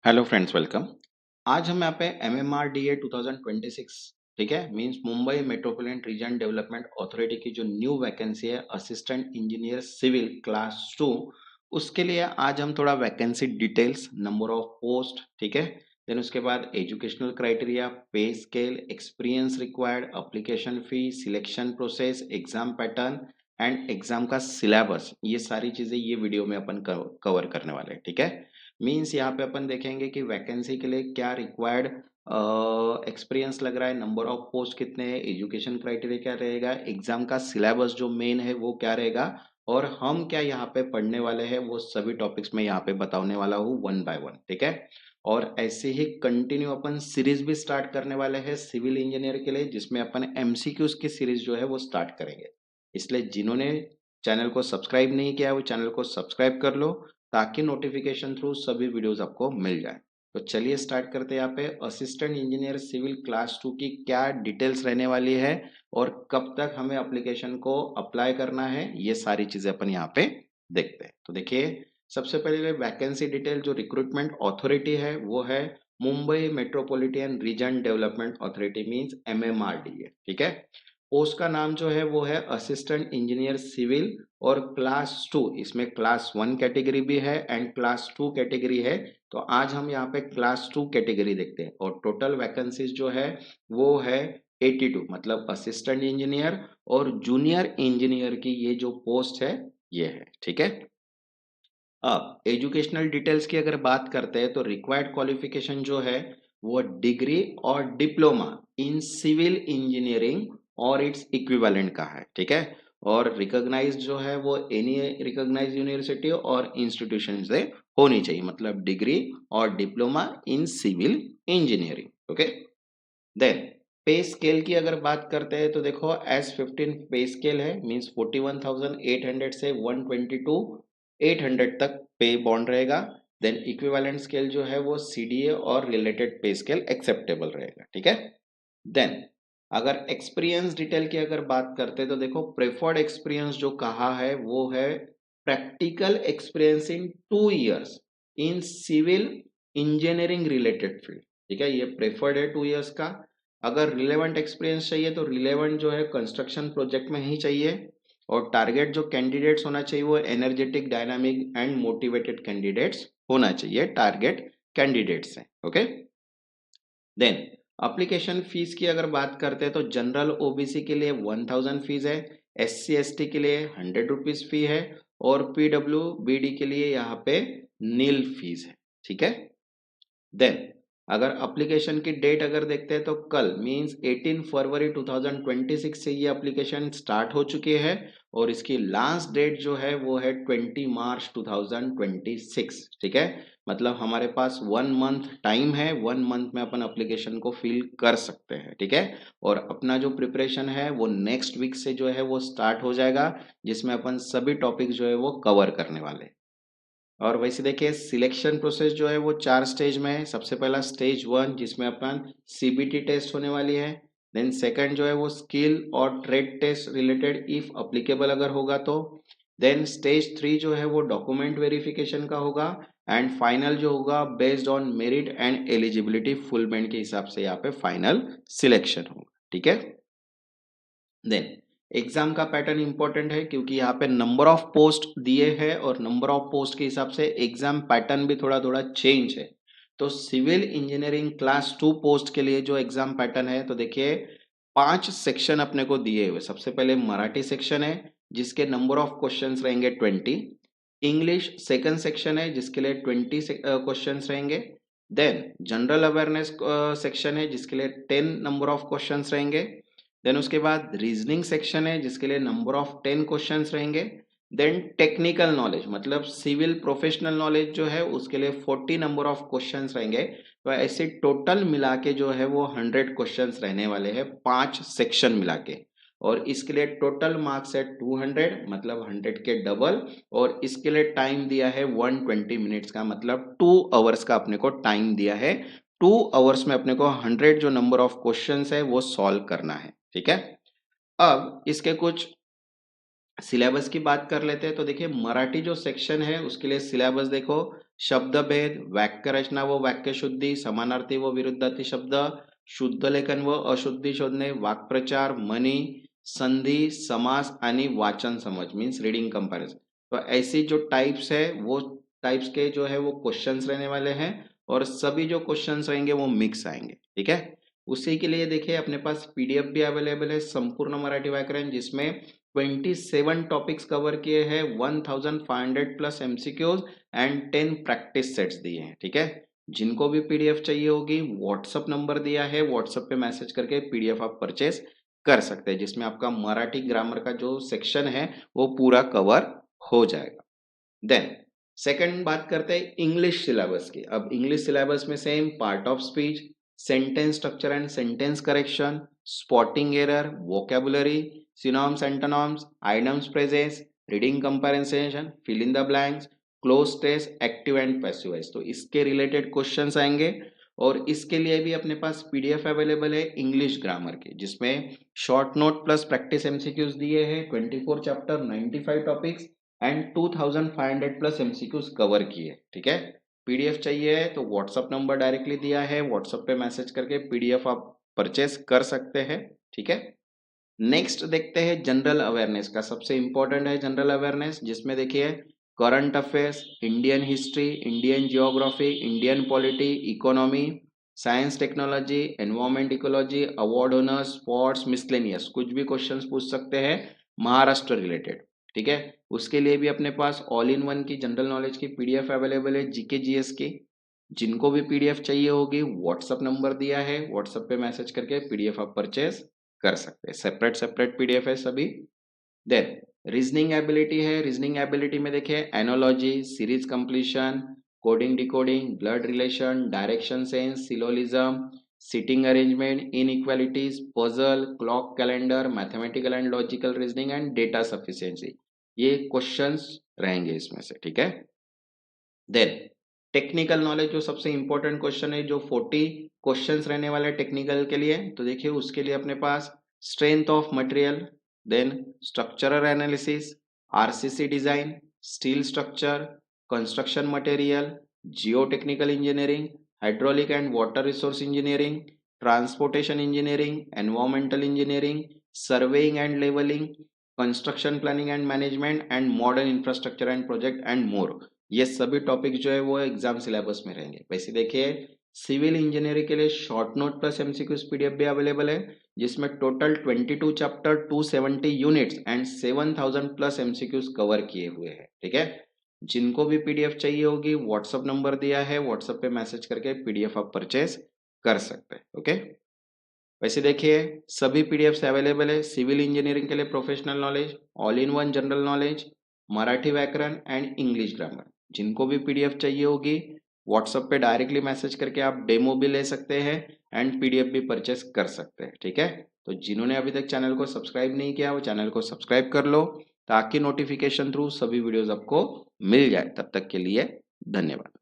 Hello friends, welcome. आज हम यहाँ पे MMRDA 2026, ठीक है, means Mumbai metropolitan region development authority की जो न्यू वैकेंसी है असिस्टेंट इंजीनियर सिविल क्लास 2, उसके लिए आज हम थोड़ा vacancy details, number of post, ठीक है, देन उसके बाद एजुकेशनल क्राइटेरिया, पे scale, experience required, application fee, selection process, exam pattern and exam का सिलेबस, ये सारी चीजें ये वीडियो में अपन कवर करने वाले हैं, ठीक है। मीन्स यहाँ पे अपन देखेंगे कि वैकेंसी के लिए क्या रिक्वायर्ड एक्सपीरियंस लग रहा है, नंबर ऑफ पोस्ट कितने हैं, एजुकेशन क्राइटेरिया क्या रहेगा, एग्जाम का सिलेबस जो मेन है वो क्या रहेगा, और हम क्या यहाँ पे पढ़ने वाले हैं वो सभी टॉपिक्स में यहाँ पे बताने वाला हूँ वन बाय वन, ठीक है। और ऐसे ही कंटिन्यू अपन सीरीज भी स्टार्ट करने वाले हैं सिविल इंजीनियर के लिए, जिसमें अपन एमसीक्यूज की सीरीज जो है वो स्टार्ट करेंगे। इसलिए जिन्होंने चैनल को सब्सक्राइब नहीं किया वो चैनल को सब्सक्राइब कर लो, ताकि नोटिफिकेशन थ्रू सभी वीडियोस आपको मिल जाए। तो चलिए स्टार्ट करते हैं। यहाँ पे असिस्टेंट इंजीनियर सिविल क्लास 2 की क्या डिटेल्स रहने वाली है और कब तक हमें एप्लीकेशन को अप्लाई करना है, ये सारी चीजें अपन यहाँ पे देखते हैं। तो देखिए, सबसे पहले वैकेंसी डिटेल जो रिक्रूटमेंट अथॉरिटी है वो है Mumbai metropolitan region development authority, means MMRDA, ठीक है। पोस्ट का नाम जो है वो है असिस्टेंट इंजीनियर सिविल, और क्लास 2, इसमें क्लास 1 कैटेगरी भी है एंड क्लास 2 कैटेगरी है। तो आज हम यहाँ पे क्लास 2 कैटेगरी देखते हैं, और टोटल वैकेंसीज जो है वो है 82, मतलब असिस्टेंट इंजीनियर और जूनियर इंजीनियर की ये जो पोस्ट है ये है, ठीक है। अब एजुकेशनल डिटेल्स की अगर बात करते हैं तो रिक्वायर्ड क्वालिफिकेशन जो है वो डिग्री और डिप्लोमा इन सिविल इंजीनियरिंग और इट्स इक्विवेलेंट का है, ठीक है। और रिकॉग्नाइज जो है वो एनी रिकॉग्नाइज यूनिवर्सिटी और इंस्टीट्यूशन से होनी चाहिए, मतलब डिग्री और diploma in civil engineering, okay. Then pay scale की अगर बात करते हैं तो देखो S15 पे स्केल है, मींस 41,800 से 122,800 तक पे बॉन्ड रहेगा। देन इक्विवेलेंट स्केल जो है वो CDA और रिलेटेड पे स्केल एक्सेप्टेबल रहेगा, ठीक है। देन अगर एक्सपीरियंस डिटेल की अगर बात करते हैं तो देखो प्रेफर्ड एक्सपीरियंस जो कहा है वो है practical experience in 2 years in civil engineering related field, ठीक है, ये प्रेफर्ड है 2 years का। अगर रिलेवेंट एक्सपीरियंस चाहिए तो रिलेवेंट जो है कंस्ट्रक्शन प्रोजेक्ट में ही चाहिए, और टारगेट जो कैंडिडेट्स होना चाहिए वो energetic, dynamic and motivated candidates होना चाहिए, टारगेट कैंडिडेट्स हैं, ओके। देन एप्लीकेशन फीस की अगर बात करते हैं तो जनरल ओबीसी के लिए 1000 फीस है, SC ST के लिए 100 रुपीज फी है, और PWBD के लिए यहाँ पे नील फीस है, ठीक है। देन अगर एप्लीकेशन की डेट अगर देखते हैं तो कल मींस 18 फरवरी 2026 से ये एप्लीकेशन स्टार्ट हो चुकी है, और इसकी लास्ट डेट जो है वो है 20 मार्च 2026, ठीक है। मतलब हमारे पास 1 मंथ टाइम है, 1 मंथ में अपन एप्लीकेशन को फिल कर सकते हैं, ठीक है। और अपना जो प्रिपरेशन है वो नेक्स्ट वीक से जो है वो स्टार्ट हो जाएगा, जिसमें अपन सभी टॉपिक जो है वो कवर करने वाले हैं। और वैसे देखिए सिलेक्शन प्रोसेस जो है वो 4 स्टेज में है। सबसे पहला स्टेज 1 जिसमें अपन CBT टेस्ट होने वाली है। देन सेकंड जो है वो स्किल और trade test related if applicable अगर होगा तो। देन स्टेज 3 जो है वो डॉक्यूमेंट वेरिफिकेशन का होगा, एंड फाइनल जो होगा based on merit and eligibility full band के हिसाब से यहाँ पे फाइनल सिलेक्शन होगा, ठीक है। देन एग्जाम का पैटर्न इंपॉर्टेंट है, क्योंकि यहाँ पे नंबर ऑफ पोस्ट दिए हैं और नंबर ऑफ पोस्ट के हिसाब से एग्जाम पैटर्न भी थोड़ा थोड़ा चेंज है। तो सिविल इंजीनियरिंग क्लास 2 पोस्ट के लिए जो एग्जाम पैटर्न है तो देखिए 5 सेक्शन अपने को दिए हुए। सबसे पहले मराठी सेक्शन है जिसके नंबर ऑफ क्वेश्चंस रहेंगे 20। इंग्लिश सेकंड सेक्शन है जिसके लिए 20 क्वेश्चंस रहेंगे। देन जनरल अवेयरनेस सेक्शन है जिसके लिए 10 नंबर ऑफ क्वेश्चंस रहेंगे। देन उसके बाद रीजनिंग सेक्शन है जिसके लिए नंबर ऑफ 10 क्वेश्चंस रहेंगे। देन टेक्निकल नॉलेज मतलब सिविल प्रोफेशनल नॉलेज जो है उसके लिए 40 नंबर ऑफ क्वेश्चंस रहेंगे। तो ऐसे टोटल मिला के जो है वो 100 क्वेश्चंस रहने वाले हैं 5 सेक्शन मिला के। और इसके लिए टोटल मार्क्स है 200, मतलब 100 के डबल। और इसके लिए टाइम दिया है 120 मिनट्स का, मतलब 2 आवर्स का अपने को टाइम दिया है। 2 आवर्स में अपने को 100 जो नंबर ऑफ क्वेश्चंस है वो सॉल्व करना है, ठीक है। अब इसके कुछ सिलेबस की बात कर लेते हैं। तो देखिए मराठी जो सेक्शन है उसके लिए सिलेबस देखो, शब्द भेद, वाक्य रचना व वाक्य शुद्धी, समानार्थी व विरुद्धार्थी शब्द, शुद्ध लेखन व अशुद्धी शोधणे, वाक्प्रचार, मनी, संधि, समास आणि वाचन समझ मीन्स रीडिंग कंपैरिजन। तो ऐसी जो टाइप्स है वो टाइप्स के जो है वो क्वेश्चंस रहने वाले हैं और सभी जो क्वेश्चंस रहेंगे वो मिक्स आएंगे, ठीक है। उसी के लिए देखिए अपने पास पीडीएफ भी अवेलेबल है संपूर्ण मराठी व्याकरण, जिसमें 27 टॉपिक्स कवर किए हैं, 1500 plus MCQs and 10 practice sets दिए हैं, ठीक है। जिनको भी पीडीएफ चाहिए होगी व्हाट्सअप नंबर दिया है, व्हाट्सएप पे मैसेज करके पीडीएफ आप परचेस कर सकते हैं, जिसमें आपका मराठी ग्रामर का जो सेक्शन है वो पूरा कवर हो जाएगा। देन सेकंड बात करते हैं इंग्लिश सिलेबस की। अब इंग्लिश सिलेबस में same part of speech, sentence structure and sentence correction, spotting error, vocabulary, synonyms antonyms, items phrases, reading comparison, fill in the blanks, cloze stress, active and passive voice, तो इसके related questions आएंगे। और इसके लिए भी अपने पास PDF available है English grammar के, जिसमें short note plus practice MCQs दिए हैं, 24 chapter, 95 topics and 2500 plus MCQs cover किए, ठीक है। पीडीएफ चाहिए है तो व्हाट्सअप नंबर डायरेक्टली दिया है, व्हाट्सएप पे मैसेज करके पीडीएफ आप परचेस कर सकते हैं, ठीक है। नेक्स्ट देखते हैं जनरल अवेयरनेस का। सबसे इंपॉर्टेंट है जनरल अवेयरनेस, जिसमें देखिए current affairs, Indian history, Indian geography, Indian polity, economy, science technology, environment ecology, award owners, sports, miscellaneous, कुछ भी क्वेश्चंस पूछ सकते हैं महाराष्ट्र रिलेटेड, ठीक है। उसके लिए भी अपने पास ऑल इन वन की जनरल नॉलेज की पीडीएफ अवेलेबल है जीके जीएस की। जिनको भी पीडीएफ चाहिए होगी व्हाट्सएप नंबर दिया है, व्हाट्सएप पे मैसेज करके पीडीएफ आप परचेज कर सकते हैं, सेपरेट सेपरेट पीडीएफ है सभी। देन रीजनिंग एबिलिटी है, रीजनिंग एबिलिटी में देखिए analogy, series completion, coding decoding, blood relation, direction sense, syllogism, sitting arrangement, inequalities, puzzle, clock calendar, mathematical and logical reasoning and data sufficiency, ये questions रहेंगे इसमें से, ठीक है। देन टेक्निकल नॉलेज, जो सबसे इंपॉर्टेंट क्वेश्चन है, जो 40 क्वेश्चंस रहने वाले टेक्निकल के लिए, तो देखिए उसके लिए अपने पास strength of material, then structural analysis, RCC design, steel structure, construction material, geotechnical engineering, hydraulic and water resource engineering, transportation engineering, environmental engineering, surveying and levelling, construction planning and management and modern infrastructure and project and more, ये सभी topic जो है वो exam syllabus में रहेंगे। वैसे देखिए civil engineering के लिए short note plus MCQs PDF भी अवेलेबल है, जिसमें total 22 chapter, 270 units and 7000 plus MCQs cover किए हुए हैं, ठीक है। जिनको भी पीडीएफ चाहिए होगी व्हाट्सएप नंबर दिया है, व्हाट्सएप पे मैसेज करके पीडीएफ आप परचेज कर सकते हैं, ओके। वैसे देखिए सभी पीडीएफ अवेलेबल है सिविल इंजीनियरिंग के लिए professional knowledge, all in one general knowledge, Marathi व्याकरण एंड इंग्लिश ग्रामर। जिनको भी पीडीएफ चाहिए होगी व्हाट्सएप पे डायरेक्टली मैसेज करके आप डेमो भी ले सकते हैं एंड पीडीएफ भी परचेस कर सकते हैं, ठीक है। तो जिन्होंने अभी तक चैनल को सब्सक्राइब नहीं किया वो चैनल को सब्सक्राइब कर लो, ताकि नोटिफिकेशन थ्रू सभी वीडियोस आपको मिल जाए। तब तक के लिए धन्यवाद।